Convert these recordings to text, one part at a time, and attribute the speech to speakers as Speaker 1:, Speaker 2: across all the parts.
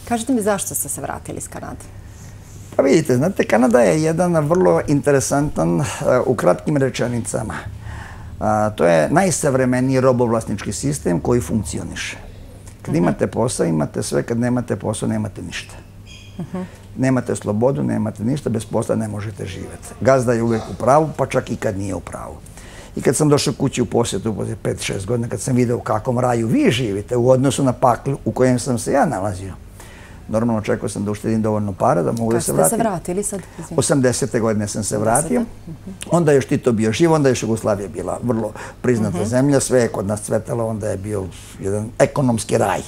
Speaker 1: Kažite mi zašto ste se vratili iz Kanade?
Speaker 2: Pa vidite, znate, Kanada je jedan vrlo interesantan, u kratkim rečenicama. To je najsavremeniji robovlasnički sistem koji funkcioniše. Kad imate posao, imate sve, kad nemate posao, nemate ništa. Nemate slobodu, nemate ništa, bez posla ne možete živjeti. Gazda je uvijek u pravu, pa čak i kad nije u pravu. I kad sam došao kući u posjetu poslije 5-6 godina, kad sam vidio u kakvom raju vi živite u odnosu na paklu u kojem sam se ja nalazio, normalno čekao sam da uštedim dovoljno para da mogu da se vratim.
Speaker 1: Kad ste se vratili sad?
Speaker 2: 80. godine sam se vratio. Onda je još Tito bio živ, onda je još Jugoslavija bila vrlo priznata zemlja, sve je kod nas cvetalo, onda je bio jedan ekonomski raj.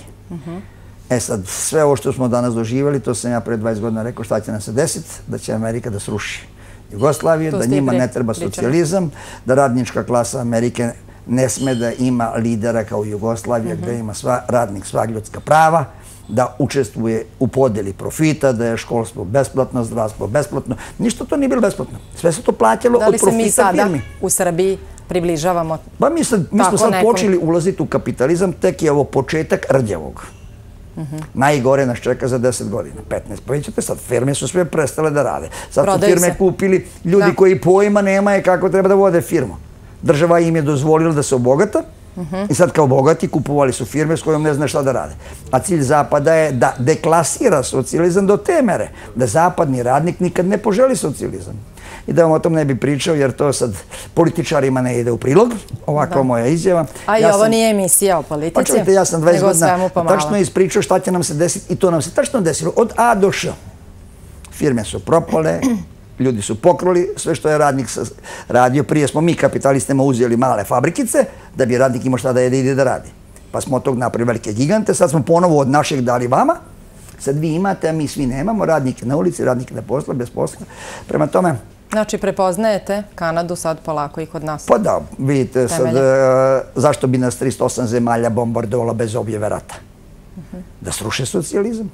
Speaker 2: E sad, sve ovo što smo danas doživjeli, to sam ja pre 20 godina rekao šta će nam se desiti, da će Amerika da sruši Jugoslaviju, da njima ne treba socijalizam, da radnička klasa Amerike ne sme da ima lidera kao Jugoslavija, gdje ima radnik sva ljudska prava, da učestvuje u podjeli profita, da je školstvo besplatno, zdravstvo besplatno. Ništa to nije bilo besplatno. Sve se to plaćalo od profita firmi.
Speaker 1: Da li se mi sada u Srbiji približavamo?
Speaker 2: Pa mi smo sad počeli ulaziti u kapitalizam, tek je ovo početak rđavog. Najgore nas čeka za 10 godina, 15. Pa vidite sad, firme su sve prestale da rade. Sad su firme kupili ljudi koji pojma nemaju kako treba da vode firmu. Država im je dozvolila da se obogata i sad kao bogati kupovali su firme s kojom ne zna šta da rade. A cilj Zapada je da deklasira socijalizam do te mere da zapadni radnik nikad ne poželi socijalizam. I da vam o tom ne bi pričao jer to sad političarima ne ide u prilog, ovakva moja izjava.
Speaker 1: A i ovo nije emisija o politici,
Speaker 2: pa čujte, ja sam 20 godina tačno ispričao šta će nam se desiti i to nam se tačno desilo od A do Š. Firme su propale, ljudi su pokrali sve što je radnik radio. Prije smo mi kapitalistima uzeli male fabrikice da bi radnik imao šta da jede i ide da radi. Pa smo od tog napravili velike gigante, sad smo ponovo od našeg dali vama. Sad vi imate, a mi svi nemamo, radnike na ulici, radnike na posla, bez posla. Prema tome...
Speaker 1: Znači, prepoznajete Kanadu sad polako i kod nas?
Speaker 2: Pa da, vidite sad, zašto bi nas 308 zemalja bombardovalo bez objave rata? Da sruše socijalizam.